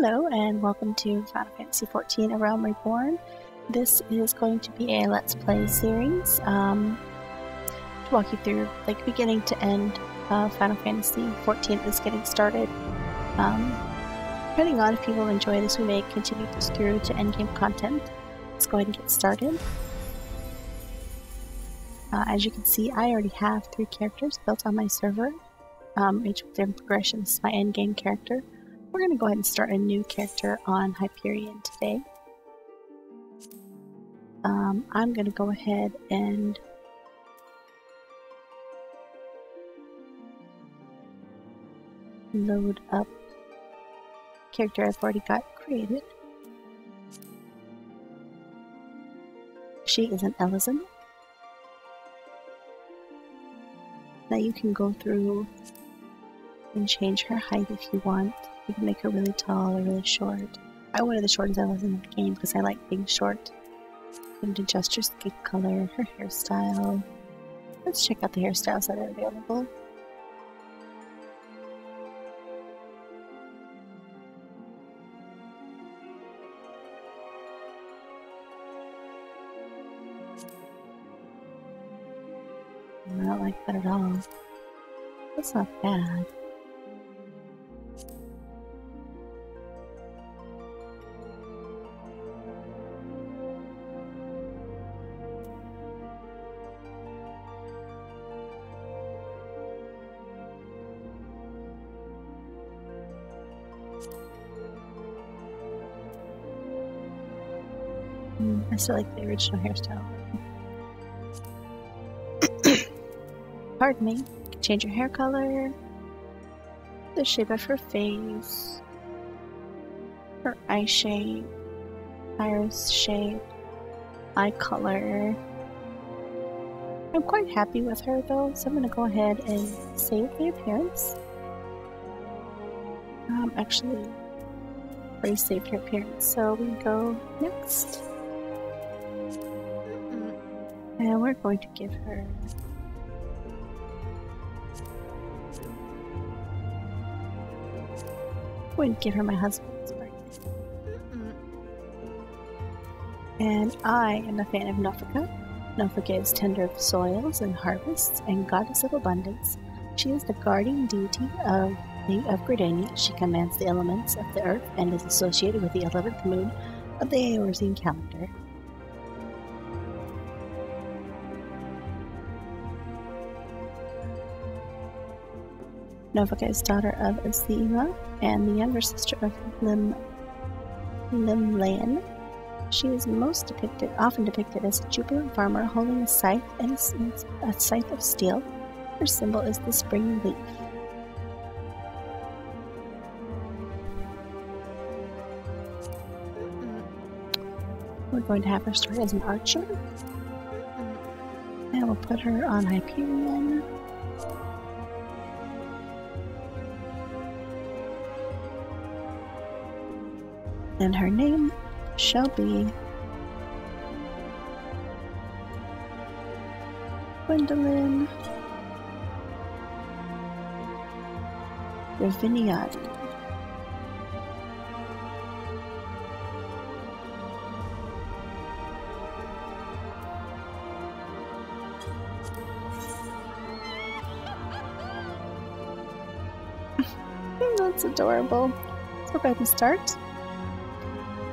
Hello and welcome to Final Fantasy XIV: A Realm Reborn. This is going to be a Let's Play series to walk you through like beginning to end Final Fantasy XIV is getting started. Depending on if people enjoy this, we may continue this through to endgame content. Let's go ahead and get started. As you can see, I already have 3 characters built on my server, each with their progression. This is my endgame character. We're going to go ahead and start a new character on Hyperion today. I'm going to go ahead and load up the character I've already got created. She is an Ellison. Now you can go through and change her height if you want. You can make her really tall or really short. I wanted the shortest I was in the game because I like being short. You can adjust her skin color, her hairstyle. Let's check out the hairstyles that are available. I don't like that at all. That's not bad. I still like the original hairstyle. Pardon me. You can change her hair color, the shape of her face, her eye shape, iris shape, eye color. I'm quite happy with her though, so I'm going to go ahead and save the appearance. Actually, already saved her appearance, so we go next. And we're going to give her my husband's birthday. And I am a fan of Nofika. Nofika is tender of soils and harvests and goddess of abundance. She is the guardian deity of Gridania. She commands the elements of the earth and is associated with the 11th moon of the Eorzean calendar. Nofika is daughter of Azima and the younger sister of Limlaen. She is often depicted as a jubilant farmer holding a scythe and a scythe of steel. Her symbol is the spring leaf. We're going to have her start as an archer, and we'll put her on Hyperion. And her name shall be Gwendolynn Draviniati. That's adorable. Let's go ahead and start.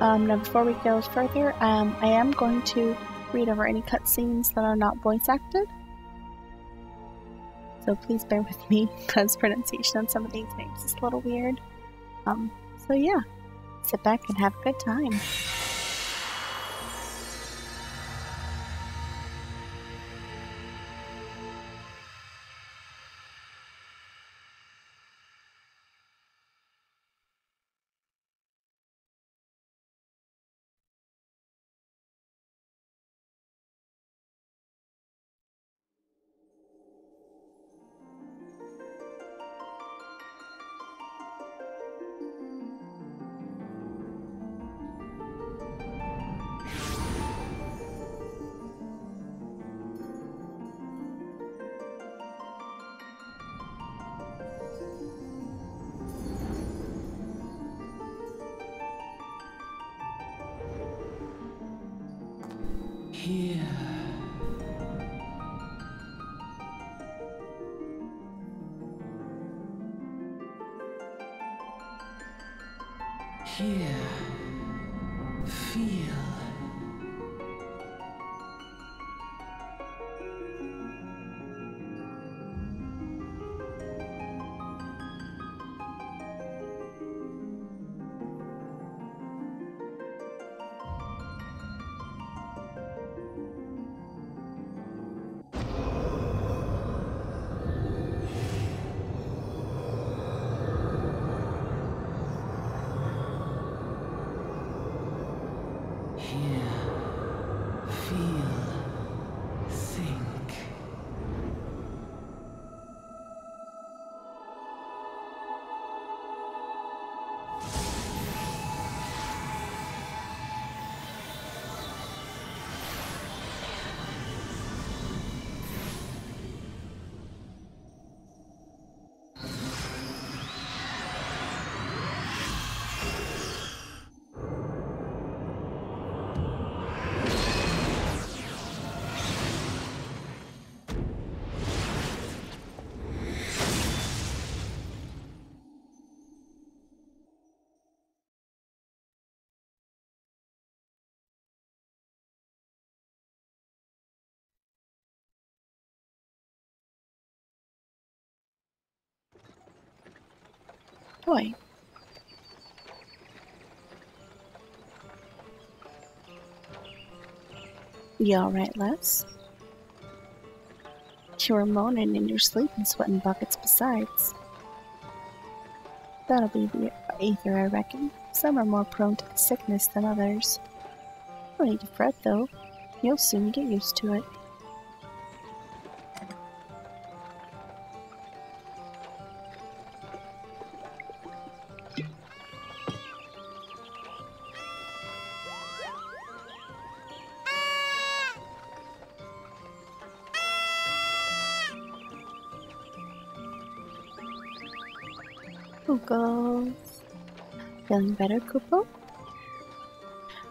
Now before we go further, I am going to read over any cutscenes that are not voice acted. So please bear with me because pronunciation on some of these names is a little weird. So yeah, sit back and have a good time. Here. Here. Feel. Boy. You alright, Les? You were moaning in your sleep and sweating buckets besides. That'll be the ether, I reckon. Some are more prone to the sickness than others. No need to fret, though. You'll soon get used to it. Who goes? Feeling better, Kupo?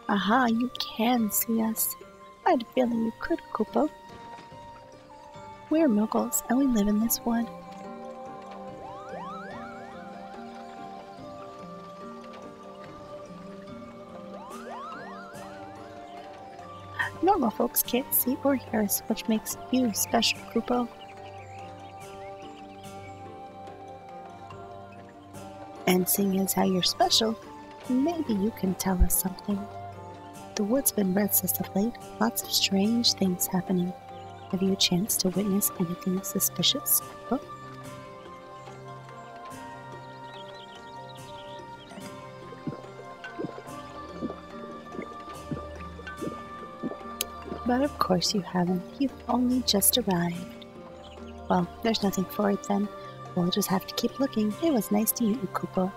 Aha, you can see us. I had a feeling you could, Kupo. We're Muggles, and we live in this wood. Normal folks can't see or hear us, which makes you special, Kupo. And seeing as how you're special, maybe you can tell us something. The wood's been restless of late, lots of strange things happening. Have you a chance to witness anything suspicious? Oh. But of course you haven't. You've only just arrived. Well, there's nothing for it then. We'll just have to keep looking. It was nice to meet you, Kupo.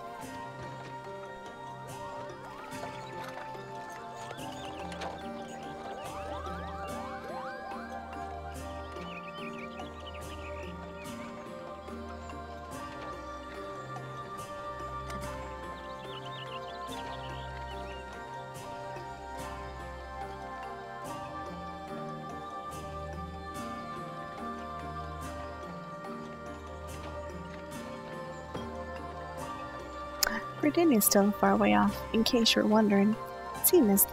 Virginia's still a far way off, in case you're wondering. Seeing as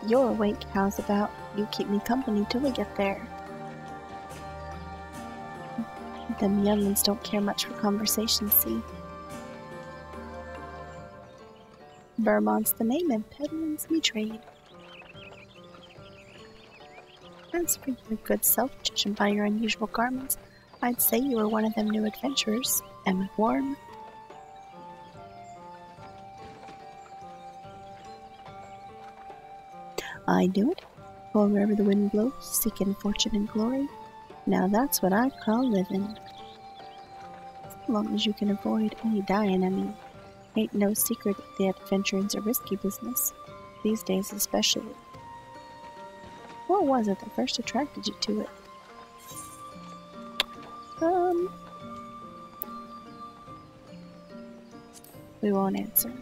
you're awake, how's about you keep me company till we get there? Them young'uns don't care much for conversation, see? Vermont's the name and peddling's me trade. As for your good self, judging by your unusual garments, I'd say you were one of them new adventurers. Am I warm? I do it. Going wherever the wind blows, seeking fortune and glory. Now that's what I call living. As long as you can avoid any dying, I mean. Ain't no secret that adventuring's a risky business. These days especially. What was it that first attracted you to it? We won't answer.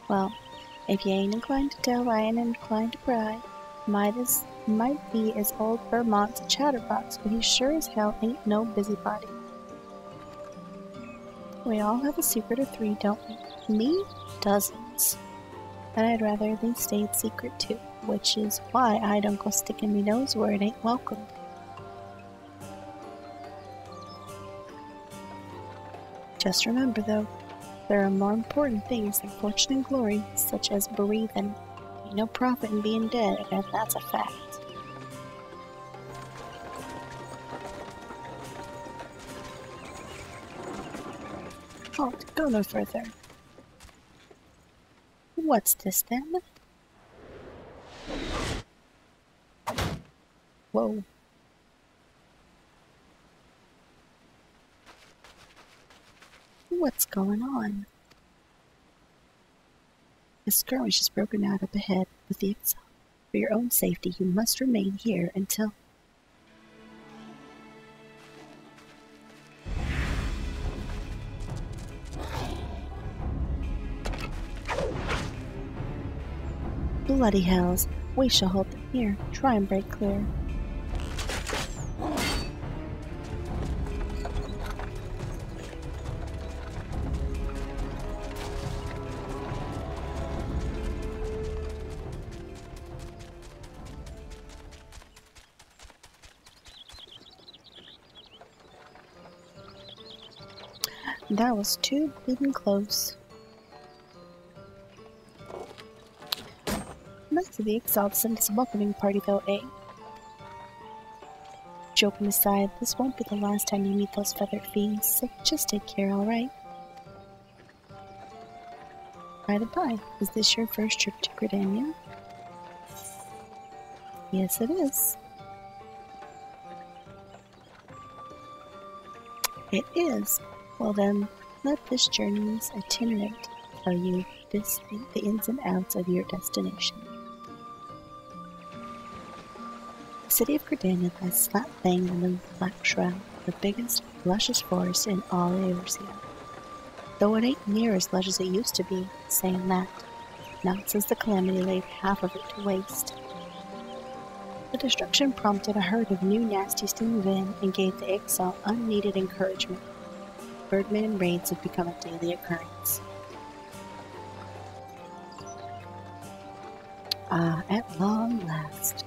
Well, if you ain't inclined to tell, I ain't inclined to pry. Might be as old Vermont's a chatterbox, but he sure as hell ain't no busybody. We all have a secret or three, don't we? Me? Dozens. And I'd rather they stayed secret too, which is why I don't go sticking me nose where it ain't welcome. Just remember, though, there are more important things than fortune and glory, such as breathing. Ain't no profit in being dead, and that's a fact. Halt, go no further. What's this, then? Whoa. What's going on? A skirmish has broken out up ahead with the Exile. For your own safety, you must remain here until... Bloody hells. We shall hold them here. Try and break clear. That was too bleeding close. Nice of the Exile to send us a welcoming party, though, eh? Joking aside, this won't be the last time you meet those feathered fiends, so just take care, alright? By the by, is this your first trip to Gridania? Yes, it is. It is. Well then, let this journey's itinerant tell you the ins and outs of your destination. The city of Gridania lies slap bang in the Black Shroud, the biggest, luscious forest in all Eorzea. Though it ain't near as lush as it used to be, saying that, not since the Calamity laid half of it to waste. The destruction prompted a herd of new nasties to move in and gave the Exile unneeded encouragement. Birdmen raids have become a daily occurrence. Ah, at long last.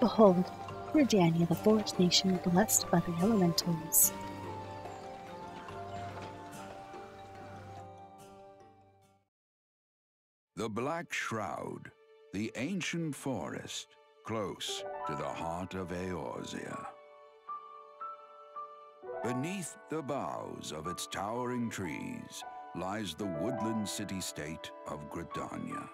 Behold, Gridania, the forest nation blessed by the elementals. The Black Shroud, the ancient forest, close to the heart of Eorzea. Beneath the boughs of its towering trees lies the woodland city-state of Gridania.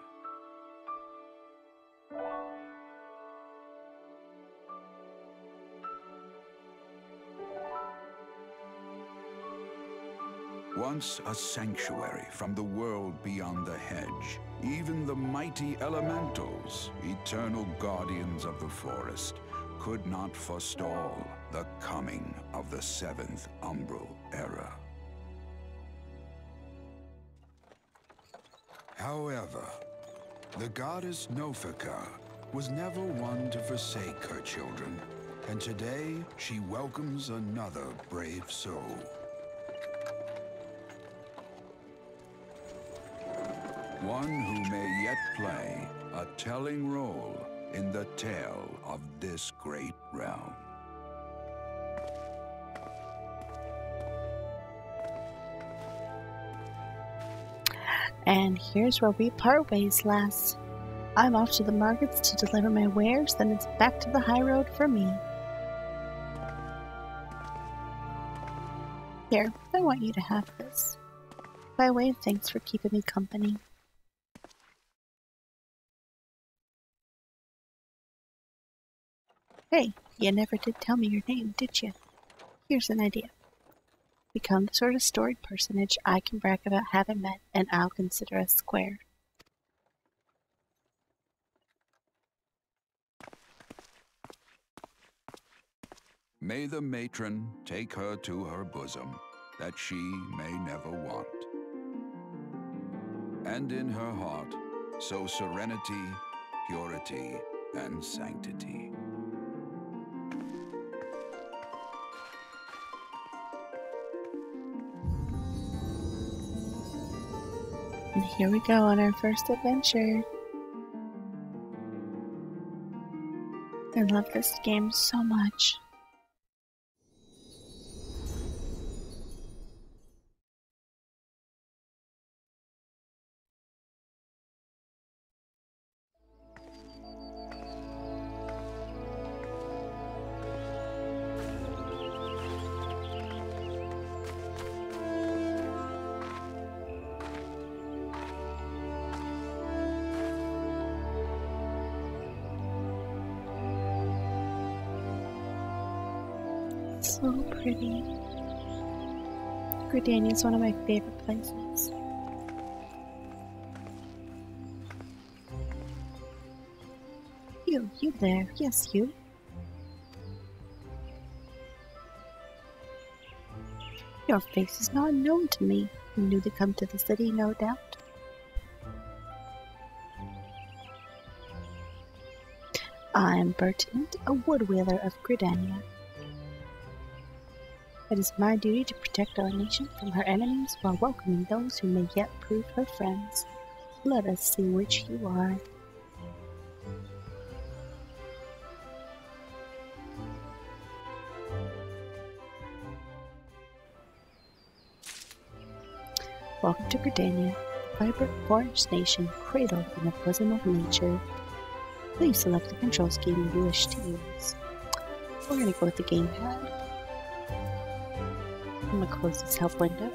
Once a sanctuary from the world beyond the hedge, even the mighty elementals, eternal guardians of the forest, could not forestall the coming of the seventh umbral era. However, the goddess Nofika was never one to forsake her children, and today she welcomes another brave soul. One who may yet play a telling role in the tale of this great realm. And here's where we part ways, lass. I'm off to the markets to deliver my wares, then it's back to the high road for me. Here, I want you to have this. By way of thanks for keeping me company. Hey, you never did tell me your name, did you? Here's an idea. Become the sort of storied personage I can brag about having met, and I'll consider us square. May the matron take her to her bosom, that she may never want. and in her heart sow serenity, purity, and sanctity. And here we go on our first adventure. I love this game so much. So pretty. Gridania is one of my favorite places. You there. Yes, you. Your face is not known to me. You knew to come to the city, no doubt. I am Bertinant, a woodwheeler of Gridania. It is my duty to protect our nation from her enemies while welcoming those who may yet prove her friends. Let us see which you are. Welcome to Gridania, a vibrant forest nation cradled in the bosom of nature. Please select the control scheme you wish to use. We're going to go with the gamepad. I'm going to close this help window.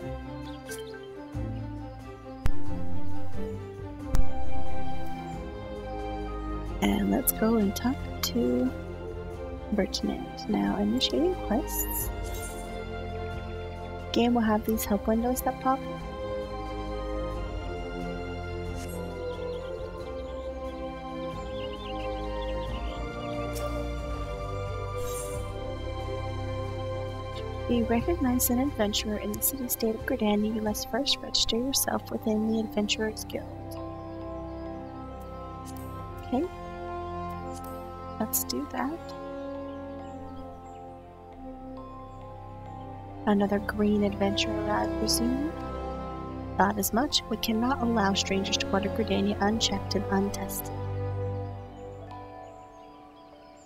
And let's go and talk to Bertinand. Now, initiating quests. Game will have these help windows that pop. You recognize an adventurer in the city-state of Gridania, you must first register yourself within the Adventurers Guild. Okay, let's do that. Another green adventurer, I presume? Not as much. We cannot allow strangers to wander Gridania unchecked and untested.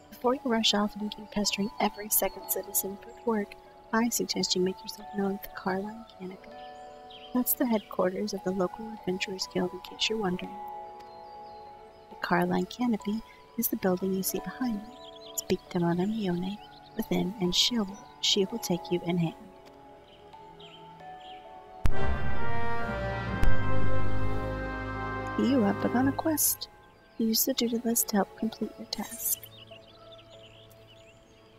Before you rush off and keep pestering every second citizen for work, I suggest you make yourself known at the Carline Canopy. That's the headquarters of the local Adventurers Guild, in case you're wondering. The Carline Canopy is the building you see behind me. Speak to Madame Ione within, and she will take you in hand. You have begun a quest. Use the duty list to help complete your task.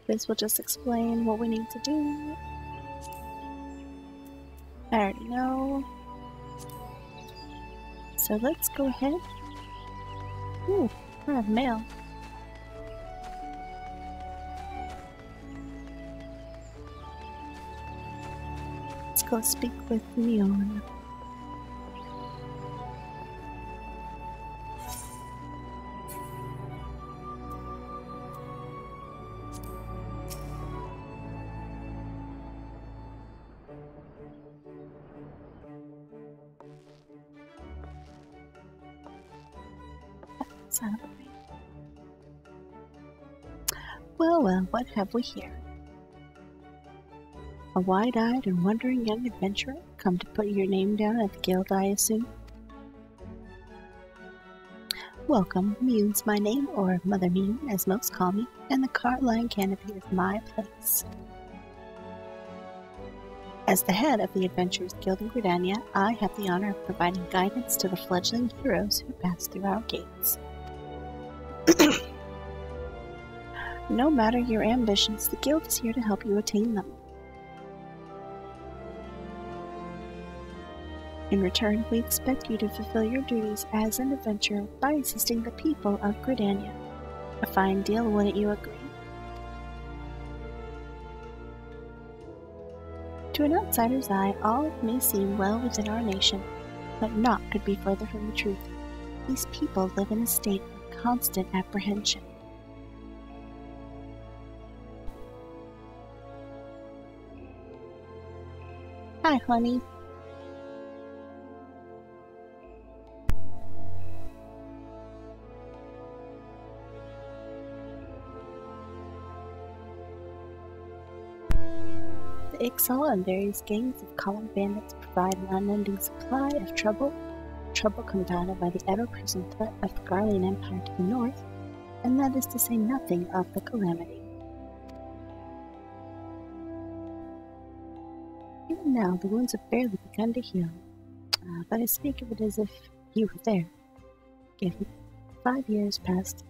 This will just explain what we need to do. I already know. So let's go ahead. Ooh, I have mail. Let's go speak with Leon. Well, what have we here? A wide-eyed and wondering young adventurer, come to put your name down at the guild, I assume? Welcome, Mune's my name, or Mother Mune, as most call me, and the Carline Canopy is my place. As the head of the Adventurers Guild in Gridania, I have the honor of providing guidance to the fledgling heroes who pass through our gates. No matter your ambitions, the Guild is here to help you attain them. In return, we expect you to fulfill your duties as an adventurer by assisting the people of Gridania. A fine deal, wouldn't you agree? To an outsider's eye, all may seem well within our nation. But naught could be further from the truth. These people live in a state of constant apprehension. Hi, honey. The Ixal and various gangs of column bandits provide an unending supply of trouble compounded by the ever-present threat of the Garlean Empire to the north, and that is to say nothing of the Calamity. Even now, the wounds have barely begun to heal, but I speak of it as if you were there. Given 5 years passed,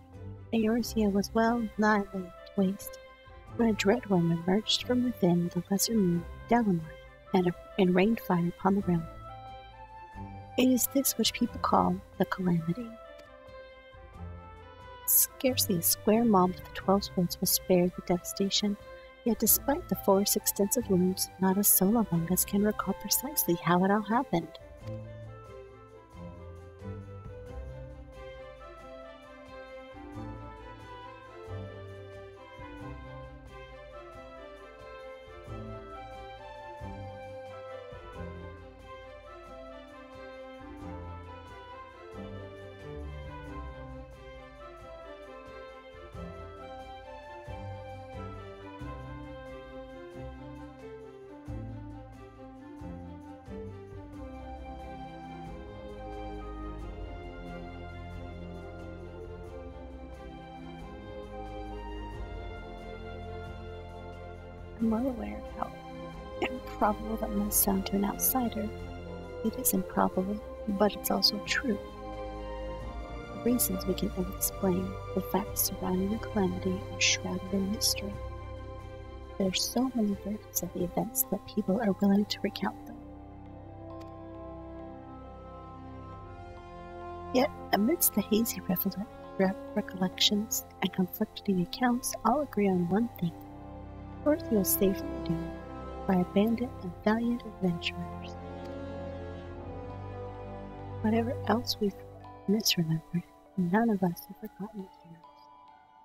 Eorzea was well nigh laid to waste, when a dread worm emerged from within the lesser moon, Dalamar, and rained fire upon the realm. It is this which people call the Calamity. Scarcely a square mob of the 12 Woods was spared the devastation, yet despite the forest's extensive wounds, not a soul among us can recall precisely how it all happened. I'm well aware of how improbable that must sound to an outsider. It is improbable, but it's also true. For reasons we can ill explain, the facts surrounding the Calamity are shrouded in mystery. There are so many versions of the events that people are willing to recount them. Yet, amidst the hazy recollections and conflicting accounts, all agree on one thing. Eorzea was safely doomed by a bandit and valiant adventurers. Whatever else we've misremembered, none of us have forgotten the heroes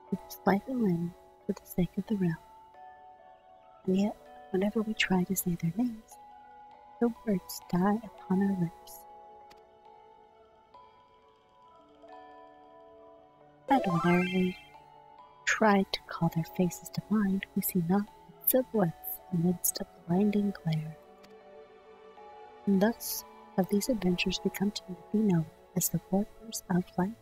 who risked life and limb for the sake of the realm. And yet, whenever we try to say their names, the words die upon our lips. And whenever we tried to call their faces to mind, we see naught but silhouettes amidst a blinding glare. And thus have these adventures become to be known as the Warriors of Light.